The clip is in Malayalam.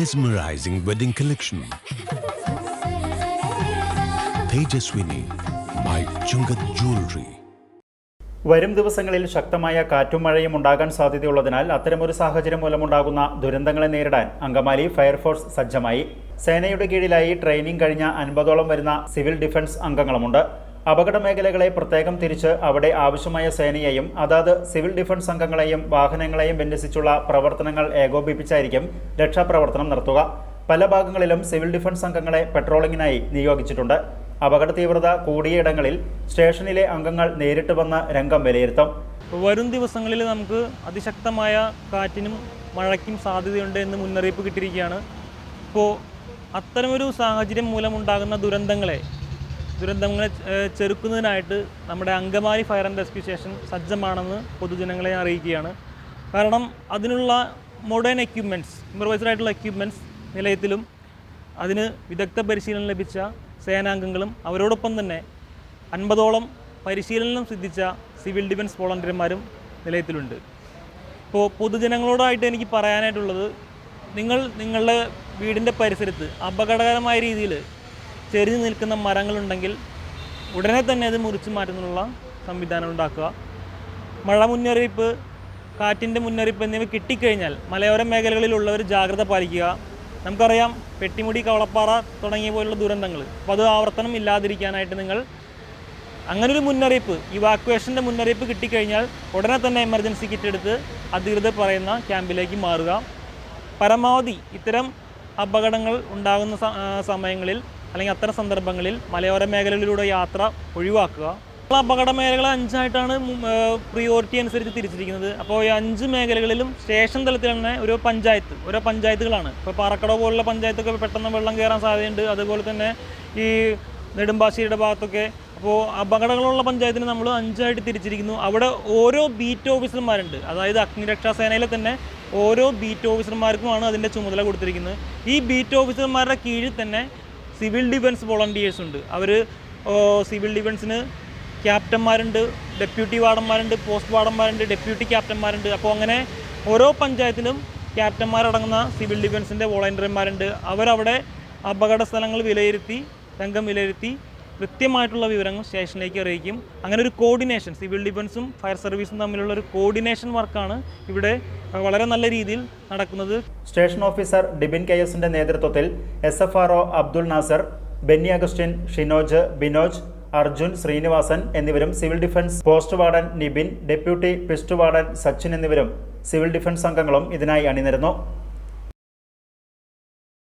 Mesmerizing wedding collection. Tejaswini by Chungat Jewelry. വരും ദിവസങ്ങളിൽ ശക്തമായ കാറ്റും മഴയും ഉണ്ടാകാൻ സാധ്യതയുള്ളതിനാൽ അത്തരമൊരു സാഹചര്യം മൂലമുണ്ടാകുന്ന ദുരന്തങ്ങളെ നേരിടാൻ അങ്കമാലി ഫയർഫോഴ്സ് സജ്ജമായി. സേനയുടെ കീഴിലായി ട്രെയിനിംഗ് കഴിഞ്ഞ 50ഓളം വരുന്ന സിവിൽ ഡിഫൻസ് അംഗങ്ങളുമുണ്ട്. അപകട മേഖലകളെ പ്രത്യേകം തിരിച്ച് അവിടെ ആവശ്യമായ സേനയെയും അതാത് സിവിൽ ഡിഫൻസ് അംഗങ്ങളെയും വാഹനങ്ങളെയും വിന്യസിച്ചുള്ള പ്രവർത്തനങ്ങൾ ഏകോപിപ്പിച്ചായിരിക്കും രക്ഷാപ്രവർത്തനം നടത്തുക. പല ഭാഗങ്ങളിലും സിവിൽ ഡിഫൻസ് അംഗങ്ങളെ പെട്രോളിംഗിനായി നിയോഗിച്ചിട്ടുണ്ട്. അപകട തീവ്രത കൂടിയ ഇടങ്ങളിൽ സ്റ്റേഷനിലെ അംഗങ്ങൾ നേരിട്ട് വന്ന് രംഗം വിലയിരുത്തും. വരും ദിവസങ്ങളിൽ നമുക്ക് അതിശക്തമായ കാറ്റിനും മഴയ്ക്കും സാധ്യതയുണ്ട് എന്ന് മുന്നറിയിപ്പ് കിട്ടിയിരിക്കുകയാണ്. ഇപ്പോൾ അത്തരമൊരു സാഹചര്യം മൂലമുണ്ടാകുന്ന ദുരന്തങ്ങളെ ചെറുക്കുന്നതിനായിട്ട് നമ്മുടെ Angamaly fire and rescue station സജ്ജമാണെന്ന് പൊതുജനങ്ങളെ അറിയിക്കുകയാണ്. കാരണം അതിനുള്ള മോഡേൺ എക്യുപ്മെൻറ്റ്സ്, ഇംപ്രവൈസ്ഡ് ആയിട്ടുള്ള എക്യുപ്മെൻറ്റ്സ് നിലയത്തിലും അതിന് വിദഗ്ധ പരിശീലനം ലഭിച്ച സേനാംഗങ്ങളും അവരോടൊപ്പം തന്നെ 50ഓളം പരിശീലനം സിദ്ധിച്ച സിവിൽ ഡിഫൻസ് വോളണ്ടിയർമാരും നിലയത്തിലുണ്ട്. ഇപ്പോൾ പൊതുജനങ്ങളോടായിട്ട് എനിക്ക് പറയാനായിട്ടുള്ളത്, നിങ്ങളുടെ വീടിൻ്റെ പരിസരത്ത് അപകടകരമായ രീതിയിൽ ചെരിഞ്ഞു നിൽക്കുന്ന മരങ്ങളുണ്ടെങ്കിൽ ഉടനെ തന്നെ അത് മുറിച്ച് മാറ്റുന്നതിനുള്ള സംവിധാനം ഉണ്ടാക്കുക. മഴ മുന്നറിയിപ്പ്, കാറ്റിൻ്റെ മുന്നറിയിപ്പ് എന്നിവ കിട്ടിക്കഴിഞ്ഞാൽ മലയോര മേഖലകളിലുള്ളവർ ജാഗ്രത പാലിക്കുക. നമുക്കറിയാം പെട്ടിമുടി, കവളപ്പാറ തുടങ്ങിയ പോലുള്ള ദുരന്തങ്ങൾ, അപ്പോൾ അത് ആവർത്തനം ഇല്ലാതിരിക്കാനായിട്ട് നിങ്ങൾ അങ്ങനൊരു മുന്നറിയിപ്പ്, ഇവാക്വേഷൻ്റെ മുന്നറിയിപ്പ് കിട്ടിക്കഴിഞ്ഞാൽ ഉടനെ തന്നെ എമർജൻസി കിറ്റ് എടുത്ത് അധികൃതർ പറയുന്ന ക്യാമ്പിലേക്ക് മാറുക. പരമാവധി ഇത്തരം അപകടങ്ങൾ ഉണ്ടാകുന്ന സമയങ്ങളിൽ അല്ലെങ്കിൽ അത്തരം സന്ദർഭങ്ങളിൽ മലയോര മേഖലകളിലൂടെ യാത്ര ഒഴിവാക്കുക. അപകട മേഖലകൾ 5ആയിട്ടാണ് പ്രിയോറിറ്റി അനുസരിച്ച് തിരിച്ചിരിക്കുന്നത്. അപ്പോൾ ഈ 5 മേഖലകളിലും സ്റ്റേഷൻ തലത്തിൽ തന്നെ ഓരോ പഞ്ചായത്തുകളാണ്. ഇപ്പോൾ പാറക്കടവ് പോലുള്ള പഞ്ചായത്തൊക്കെ പെട്ടെന്ന് വെള്ളം കയറാൻ സാധ്യതയുണ്ട്. അതുപോലെ തന്നെ ഈ നെടുമ്പാശ്ശേരിയുടെ ഭാഗത്തൊക്കെ. അപ്പോൾ അപകടങ്ങളുള്ള പഞ്ചായത്തിന് നമ്മൾ 5ആയിട്ട് തിരിച്ചിരിക്കുന്നു. അവിടെ ഓരോ ബീറ്റ് ഓഫീസർമാരുണ്ട്. അതായത് അഗ്നിരക്ഷാസേനയിലെ തന്നെ ഓരോ ബീറ്റ് ഓഫീസർമാർക്കുമാണ് അതിൻ്റെ ചുമതല കൊടുത്തിരിക്കുന്നത്. ഈ ബീറ്റ് ഓഫീസർമാരുടെ കീഴിൽ തന്നെ സിവിൽ ഡിഫൻസ് വോളണ്ടിയേഴ്സ് ഉണ്ട്. അവർ സിവിൽ ഡിഫൻസിന് ക്യാപ്റ്റന്മാരുണ്ട്, ഡെപ്യൂട്ടി വാർഡന്മാരുണ്ട്, പോസ്റ്റ് വാർഡന്മാരുണ്ട്, ഡെപ്യൂട്ടി ക്യാപ്റ്റന്മാരുണ്ട്. അപ്പോൾ അങ്ങനെ ഓരോ പഞ്ചായത്തിലും ക്യാപ്റ്റന്മാരടങ്ങുന്ന സിവിൽ ഡിഫൻസിൻ്റെ വോളണ്ടിയർമാരുണ്ട്. അവരവിടെ അപകട സ്ഥലങ്ങൾ രംഗം വിലയിരുത്തി കൃത്യമായിട്ടുള്ള വിവരങ്ങൾ സ്റ്റേഷനിലേക്ക് അറിയിക്കും. അങ്ങനെ ഒരു കോർഡിനേഷൻ, സിവിൽ ഡിഫൻസും ഫയർ സർവീസും തമ്മിലുള്ള ഒരു കോർഡിനേഷൻ വർക്കാണ് ഇവിടെ വളരെ നല്ല രീതിയിൽ നടക്കുന്നത്. സ്റ്റേഷൻ ഓഫീസർ ഡിബിൻ കെയസിന്റെ നേതൃത്വത്തിൽ SFRO അബ്ദുൾ നാസർ, ബെന്നി അഗസ്റ്റിൻ, ഷിനോജ്, ബിനോജ്, അർജുൻ, ശ്രീനിവാസൻ എന്നിവരും civil defence post warden Nibin, deputy post warden Sachin എന്നിവരും സിവിൽ ഡിഫൻസ് അംഗങ്ങളും ഇതിനായി അണിനിരന്നു.